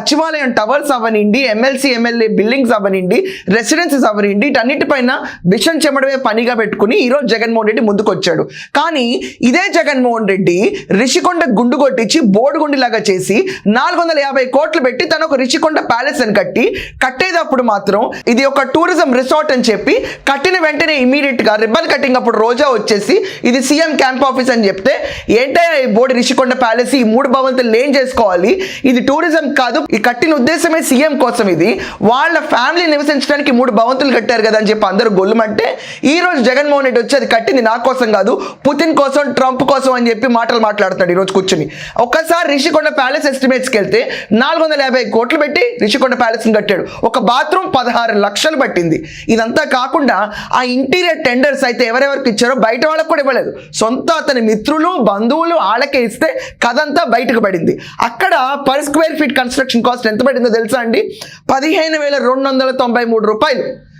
సచివాలయం టవర్స్ అవనండి, MLC MLA buildings అవనండి, రెసిడెన్సీస్ అవనండి, వీటన్నిటిపైన విషం చెమడమే పనిగా పెట్టుకుని ఈరోజు జగన్మోహన్ రెడ్డి ముందుకు వచ్చాడు. కానీ ఇదే జగన్మోహన్ రెడ్డి రిషికొండ గుండు కొట్టించి బోడుగుండిలాగా చేసి 450 కోట్లు పెట్టి తను ఒక రిషికొండ ప్యాలెస్ అని కట్టేటప్పుడు మాత్రం ఇది ఒక టూరిజం రిసార్ట్ అని చెప్పి కట్టిన వెంటనే ఇమీడియట్ గా రిబ్బన్ కటింగ్ అప్పుడు రోజా వచ్చేసి ఇది సీఎం క్యాంప్ ఆఫీస్ అని చెప్తే ఏంటంటే బోడి రిషికొండ ప్యాలెస్ ఈ 3 భవంతులు లేన్ చేసుకోవాలి, ఇది టూరిజం కాదు, ఈ కట్టిన ఉద్దేశమే సీఎం కోసం, ఇది వాళ్ళ ఫ్యామిలీ నివసించడానికి 3 భవంతులు కట్టారు కదా అని చెప్పి అందరూ గొల్లుమంటే ఈ రోజు జగన్మోహన్ రెడ్డి వచ్చి అది కట్టింది నా కోసం కాదు, పుతిన్ కోసం, ట్రంప్ కోసం అని చెప్పి మాటలు మాట్లాడుతున్నాడు ఈ రోజు కూర్చుని. ఒక్కసారి రిషికొండ ప్యాలెస్ ఎస్టిమేట్స్కి వెళ్తే 450 కోట్లు పెట్టి రిషికొండ ప్యాలెస్ ని కట్టాడు. ఒక బాత్రూమ్ 16 లక్షలు పట్టింది. ఇదంతా కాకుండా ఆ ఇంటీరియర్ టెండర్స్ అయితే ఎవరెవరికి ఇచ్చారో బయట వాళ్ళకు కూడా ఇవ్వలేదు, సొంత అతని మిత్రులు బంధువులు వాళ్ళకే ఇస్తే కథంతా బయటకు పడింది. అక్కడ per square feet construction cost ఎంత పడిందో తెలుసా అండి? 15,293 రూపాయలు.